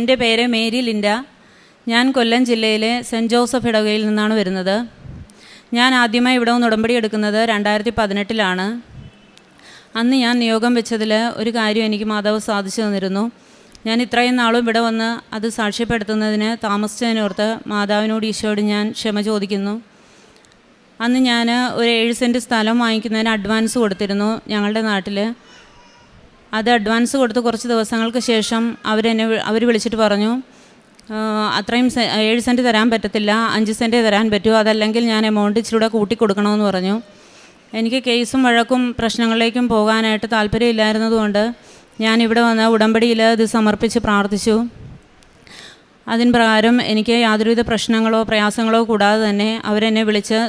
എൻ്റെ പേര് Mary Linda. ഞാൻ കൊല്ലം ജില്ലയിലെ സെൻറ്റ് ജോസഫ് ഇടവകയിൽ നിന്നാണ് വരുന്നത്. ഞാൻ ആദ്യമായി ഇവിടെ വന്ന് ഉടമ്പടി എടുക്കുന്നത് 2018 അന്ന് ഞാൻ നിയോഗം വെച്ചതിൽ ഒരു കാര്യം എനിക്ക് മാതാവ് സാധിച്ചു തന്നിരുന്നു. ഞാൻ ഇത്രയും നാളും ഇവിടെ വന്ന് അത് സാക്ഷ്യപ്പെടുത്തുന്നതിന് താമസിച്ചതിനോർത്ത് മാതാവിനോട് ഈശോയോട് ഞാൻ ക്ഷമ ചോദിക്കുന്നു. അന്ന് ഞാൻ ഒരു 7 സെൻറ്റ് സ്ഥലം വാങ്ങിക്കുന്നതിന് അഡ്വാൻസ് കൊടുത്തിരുന്നു ഞങ്ങളുടെ നാട്ടിൽ. അത് അഡ്വാൻസ് കൊടുത്ത് കുറച്ച് ദിവസങ്ങൾക്ക് ശേഷം അവർ വിളിച്ചിട്ട് പറഞ്ഞു, അത്രയും 7 സെൻറ്റ് തരാൻ പറ്റത്തില്ല, 5 സെൻറ്റേ തരാൻ പറ്റൂ, അതല്ലെങ്കിൽ ഞാൻ എമൗണ്ട് ഇച്ചിരൂടെ കൂട്ടിക്കൊടുക്കണമെന്ന് പറഞ്ഞു. എനിക്ക് കേസും വഴക്കും പ്രശ്നങ്ങളിലേക്കും പോകാനായിട്ട് താല്പര്യമില്ലായിരുന്നതുകൊണ്ട് ഞാനിവിടെ വന്ന് ഉടമ്പടിയിൽ ഇത് സമർപ്പിച്ച് പ്രാർത്ഥിച്ചു. അതിന് പ്രകാരം എനിക്ക് യാതൊരുവിധ പ്രശ്നങ്ങളോ പ്രയാസങ്ങളോ കൂടാതെ തന്നെ അവരെന്നെ വിളിച്ച്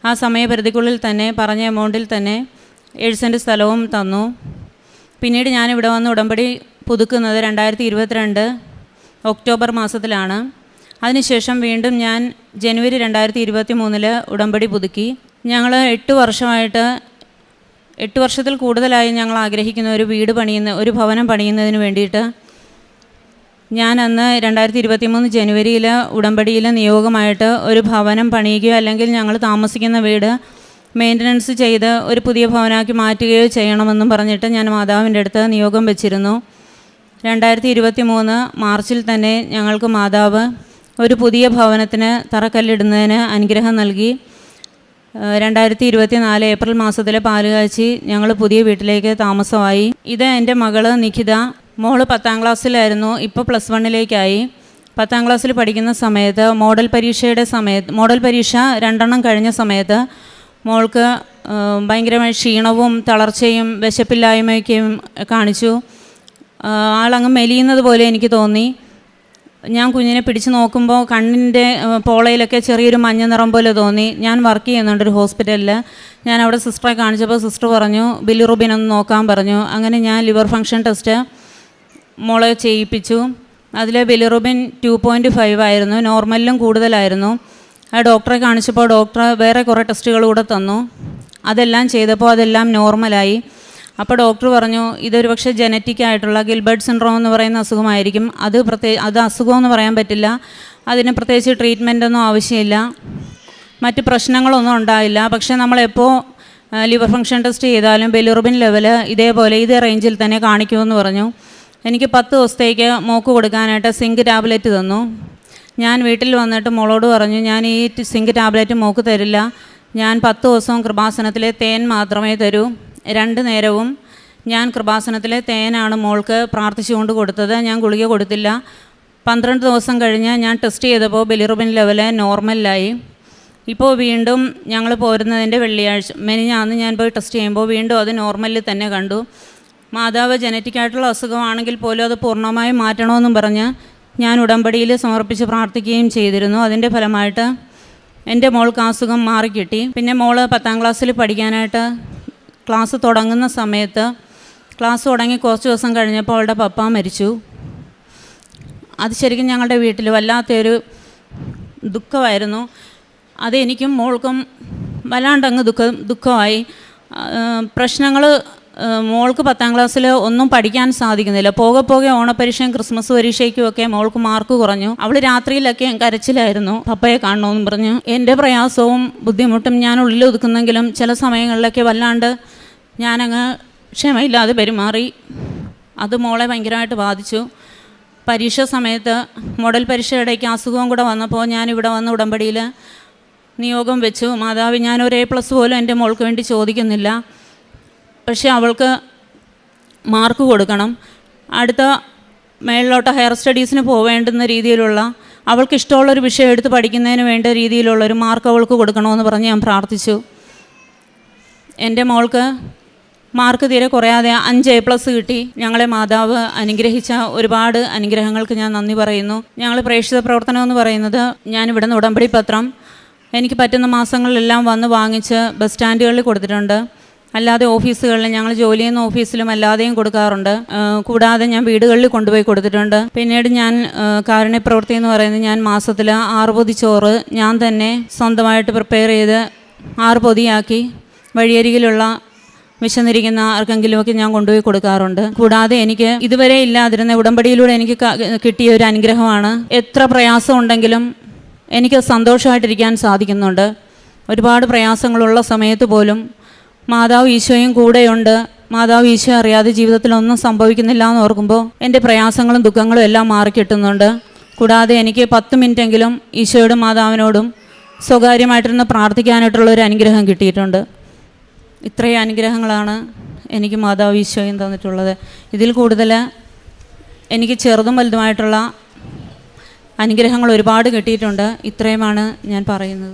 ആ സമയപരിധിക്കുള്ളിൽ തന്നെ പറഞ്ഞ എമൗണ്ടിൽ തന്നെ 7 സെൻറ്റ് സ്ഥലവും തന്നു. പിന്നീട് ഞാനിവിടെ വന്ന് ഉടമ്പടി പുതുക്കുന്നത് 2022 ഒക്ടോബർ മാസത്തിലാണ്. അതിനുശേഷം വീണ്ടും ഞാൻ ജനുവരി 2023 ഉടമ്പടി പുതുക്കി. ഞങ്ങൾ 8 വർഷത്തിൽ കൂടുതലായി ഞങ്ങൾ ആഗ്രഹിക്കുന്ന ഒരു ഭവനം പണിയുന്നതിന് വേണ്ടിയിട്ട് ഞാൻ അന്ന് 2023 ജനുവരിയിൽ ഉടമ്പടിയിൽ നിയോഗമായിട്ട് ഒരു ഭവനം പണിയുകയോ അല്ലെങ്കിൽ ഞങ്ങൾ താമസിക്കുന്ന വീട് മെയിൻ്റനൻസ് ചെയ്ത് ഒരു പുതിയ ഭവനാക്കി മാറ്റുകയോ ചെയ്യണമെന്നും പറഞ്ഞിട്ട് ഞാൻ മാതാവിൻ്റെ അടുത്ത് നിയോഗം വെച്ചിരുന്നു. 2023 മാർച്ചിൽ തന്നെ ഞങ്ങൾക്ക് മാതാവ് ഒരു പുതിയ ഭവനത്തിന് തറക്കല്ലിടുന്നതിന് അനുഗ്രഹം നൽകി. 2024 ഏപ്രിൽ മാസത്തിലെ പാലുകാച്ചി ഞങ്ങൾ പുതിയ വീട്ടിലേക്ക് താമസമായി. ഇത് എൻ്റെ മകൾ നിഖിത. മോള് 10ാം ക്ലാസ്സിലായിരുന്നു, ഇപ്പോൾ +1 10ാം ക്ലാസ്സിൽ പഠിക്കുന്ന സമയത്ത് മോഡൽ പരീക്ഷ 2 കഴിഞ്ഞ സമയത്ത് മോൾക്ക് ഭയങ്കരമായ ക്ഷീണവും തളർച്ചയും വിശപ്പില്ലായ്മയൊക്കെയും കാണിച്ചു. ആളങ്ങ് മെലിയുന്നത് പോലെ എനിക്ക് തോന്നി. ഞാൻ കുഞ്ഞിനെ പിടിച്ച് നോക്കുമ്പോൾ കണ്ണിൻ്റെ പോളയിലൊക്കെ ചെറിയൊരു മഞ്ഞ നിറം പോലെ തോന്നി. ഞാൻ വർക്ക് ചെയ്യുന്നുണ്ട് ഒരു ഹോസ്പിറ്റലിൽ. ഞാൻ അവിടെ സിസ്റ്ററെ കാണിച്ചപ്പോൾ സിസ്റ്റർ പറഞ്ഞു ബിലിറുബിൻ ഒന്ന് നോക്കാൻ പറഞ്ഞു. അങ്ങനെ ഞാൻ ലിവർ ഫങ്ഷൻ ടെസ്റ്റ് മോളെ ചെയ്യിപ്പിച്ചു. അതിൽ ബിലിറുബിൻ 2.5 ആയിരുന്നു, നോർമലിലും കൂടുതലായിരുന്നു. ആ ഡോക്ടറെ കാണിച്ചപ്പോൾ ഡോക്ടർ വേറെ കുറേ ടെസ്റ്റുകൾ കൂടെ തന്നു. അതെല്ലാം ചെയ്തപ്പോൾ അതെല്ലാം നോർമലായി. അപ്പോൾ ഡോക്ടർ പറഞ്ഞു ഇതൊരു പക്ഷേ ജനറ്റിക്കായിട്ടുള്ള ഗിൽബർട്ട് സിൻഡ്രോം എന്ന് പറയുന്ന അസുഖമായിരിക്കും. അത് അസുഖമെന്ന് പറയാൻ പറ്റില്ല. അതിന് പ്രത്യേകിച്ച് ട്രീറ്റ്മെൻറ്റൊന്നും ആവശ്യമില്ല, മറ്റ് പ്രശ്നങ്ങളൊന്നും ഉണ്ടായില്ല. പക്ഷേ നമ്മളെപ്പോൾ ലിവർ ഫങ്ഷൻ ടെസ്റ്റ് ചെയ്താലും ബിലിറുബിൻ ലെവൽ ഇതേ റേഞ്ചിൽ തന്നെ കാണിക്കുമെന്ന് പറഞ്ഞു. എനിക്ക് 10 ദിവസത്തേക്ക് മോക്ക് കൊടുക്കാനായിട്ട് സിങ്ക് ടാബ്ലറ്റ് തന്നു. ഞാൻ വീട്ടിൽ വന്നിട്ട് മോളോട് പറഞ്ഞു ഞാൻ ഈ സിങ്ക് ടാബ്ലറ്റ് മോക്ക് തരില്ല, ഞാൻ 10 ദിവസവും കൃപാസനത്തിലെ തേൻ മാത്രമേ തരൂ. 2 നേരവും ഞാൻ കൃപാസനത്തിലെ തേനാണ് മോൾക്ക് പ്രാർത്ഥിച്ചുകൊണ്ട് കൊടുത്തത്, ഞാൻ ഗുളിക കൊടുത്തില്ല. 12 ദിവസം കഴിഞ്ഞ് ഞാൻ ടെസ്റ്റ് ചെയ്തപ്പോൾ ബിലിറുബിൻ ലെവൽ നോർമലായി. ഇപ്പോൾ വീണ്ടും ഞങ്ങൾ പോരുന്നതിൻ്റെ മെനിഞ്ഞാന്ന് ഞാൻ പോയി ടെസ്റ്റ് ചെയ്യുമ്പോൾ വീണ്ടും അത് നോർമലിൽ തന്നെ കണ്ടു. മാതാവ് ജനറ്റിക്കായിട്ടുള്ള അസുഖമാണെങ്കിൽ പോലും അത് പൂർണ്ണമായും മാറ്റണമെന്നും പറഞ്ഞ് ഞാൻ ഉടമ്പടിയിൽ സമർപ്പിച്ച് പ്രാർത്ഥിക്കുകയും ചെയ്തിരുന്നു. അതിൻ്റെ ഫലമായിട്ട് എൻ്റെ മോൾക്ക് അസുഖം മാറിക്കിട്ടി. പിന്നെ മോള് 10ാം ക്ലാസ്സിൽ പഠിക്കാനായിട്ട് ക്ലാസ് തുടങ്ങുന്ന സമയത്ത് ക്ലാസ് തുടങ്ങി കുറച്ച് ദിവസം കഴിഞ്ഞപ്പോൾ അവളുടെ പപ്പ മരിച്ചു. അത് ശരിക്കും ഞങ്ങളുടെ വീട്ടിൽ വല്ലാത്തൊരു ദുഃഖമായിരുന്നു. അതെനിക്കും മോൾക്കും വല്ലാണ്ടങ്ങ് ദുഃഖമായി. പ്രശ്നങ്ങൾ മോൾക്ക് 10ാം ക്ലാസ്സിൽ ഒന്നും പഠിക്കാൻ സാധിക്കുന്നില്ല. പോകെ ഓണപ്പരീക്ഷയും ക്രിസ്മസ് പരീക്ഷയ്ക്കുമൊക്കെ മോൾക്ക് മാർക്ക് കുറഞ്ഞു. അവൾ രാത്രിയിലൊക്കെ കരച്ചിലായിരുന്നു, പപ്പയെ കാണണമെന്ന് പറഞ്ഞു. എൻ്റെ പ്രയാസവും ബുദ്ധിമുട്ടും ഞാൻ ഉള്ളിൽ ഒതുക്കുന്നെങ്കിലും ചില സമയങ്ങളിലൊക്കെ വല്ലാണ്ട് ഞാനങ്ങ് ക്ഷമയില്ലാതെ പെരുമാറി. അത് മോളെ ഭയങ്കരമായിട്ട് ബാധിച്ചു. പരീക്ഷ സമയത്ത് മോഡൽ പരീക്ഷയുടെയൊക്കെ അസുഖവും കൂടെ വന്നപ്പോൾ ഞാനിവിടെ വന്ന് ഉടമ്പടിയിൽ നിയോഗം വെച്ചു. മാതാവ് ഞാനൊരു A+ പോലും എൻ്റെ മോൾക്ക് വേണ്ടി ചോദിക്കുന്നില്ല, പക്ഷേ അവൾക്ക് മാർക്ക് കൊടുക്കണം. അടുത്ത മേളിലോട്ട് ഹയർ സ്റ്റഡീസിന് പോവേണ്ടുന്ന രീതിയിലുള്ള അവൾക്ക് ഇഷ്ടമുള്ളൊരു വിഷയം എടുത്ത് പഠിക്കുന്നതിന് വേണ്ട രീതിയിലുള്ളൊരു മാർക്ക് അവൾക്ക് കൊടുക്കണമെന്ന് പറഞ്ഞ് ഞാൻ പ്രാർത്ഥിച്ചു. എൻ്റെ മോൾക്ക് മാർക്ക് തീരെ കുറയാതെ 5 A+ കിട്ടി. ഞങ്ങളെ മാതാവ് അനുഗ്രഹിച്ച ഒരുപാട് അനുഗ്രഹങ്ങൾക്ക് ഞാൻ നന്ദി പറയുന്നു. ഞങ്ങൾ പ്രേക്ഷിത പ്രവർത്തനം എന്ന് പറയുന്നത് ഞാനിവിടെ നിന്ന് ഉടമ്പടി പത്രം എനിക്ക് പറ്റുന്ന മാസങ്ങളിലെല്ലാം വന്ന് വാങ്ങിച്ച് ബസ് സ്റ്റാൻഡുകളിൽ കൊടുത്തിട്ടുണ്ട്. അല്ലാതെ ഓഫീസുകളിൽ ഞങ്ങൾ ജോലി ചെയ്യുന്ന ഓഫീസിലും അല്ലാതെയും കൊടുക്കാറുണ്ട്. കൂടാതെ ഞാൻ വീടുകളിൽ കൊണ്ടുപോയി കൊടുത്തിട്ടുണ്ട്. പിന്നീട് ഞാൻ കാരുണ്യപ്രവൃത്തി എന്ന് പറയുന്നത് ഞാൻ മാസത്തിൽ 6 പൊതി ചോറ് ഞാൻ തന്നെ സ്വന്തമായിട്ട് പ്രിപ്പയർ ചെയ്ത് 6 പൊതിയാക്കി വഴിയരികിലുള്ള വിശന്നിരിക്കുന്ന ആർക്കെങ്കിലുമൊക്കെ ഞാൻ കൊണ്ടുപോയി കൊടുക്കാറുണ്ട്. കൂടാതെ എനിക്ക് ഇതുവരെ ഇല്ലാതിരുന്ന ഉടമ്പടിയിലൂടെ എനിക്ക് കിട്ടിയ ഒരു അനുഗ്രഹമാണ്. എത്ര പ്രയാസം ഉണ്ടെങ്കിലും എനിക്ക് സന്തോഷമായിട്ടിരിക്കാൻ സാധിക്കുന്നുണ്ട്. ഒരുപാട് പ്രയാസങ്ങളുള്ള സമയത്ത് പോലും മാതാവ് ഈശോയും കൂടെയുണ്ട്. മാതാവ് ഈശോ അറിയാതെ ജീവിതത്തിലൊന്നും സംഭവിക്കുന്നില്ല എന്ന് ഓർക്കുമ്പോൾ എൻ്റെ പ്രയാസങ്ങളും ദുഃഖങ്ങളും എല്ലാം മാറിക്കിട്ടുന്നുണ്ട്. കൂടാതെ എനിക്ക് 10 മിനിറ്റെങ്കിലും ഈശോയോടും മാതാവിനോടും സ്വകാര്യമായിട്ടിരുന്ന് പ്രാർത്ഥിക്കാനായിട്ടുള്ള ഒരു അനുഗ്രഹം കിട്ടിയിട്ടുണ്ട്. ഇത്രയും അനുഗ്രഹങ്ങളാണ് എനിക്ക് മാതാവ് ഈശോയും തന്നിട്ടുള്ളത്. ഇതിൽ കൂടുതൽ എനിക്ക് ചെറുതും വലുതുമായിട്ടുള്ള അനുഗ്രഹങ്ങൾ ഒരുപാട് കിട്ടിയിട്ടുണ്ട്. ഇത്രയുമാണ് ഞാൻ പറയുന്നത്.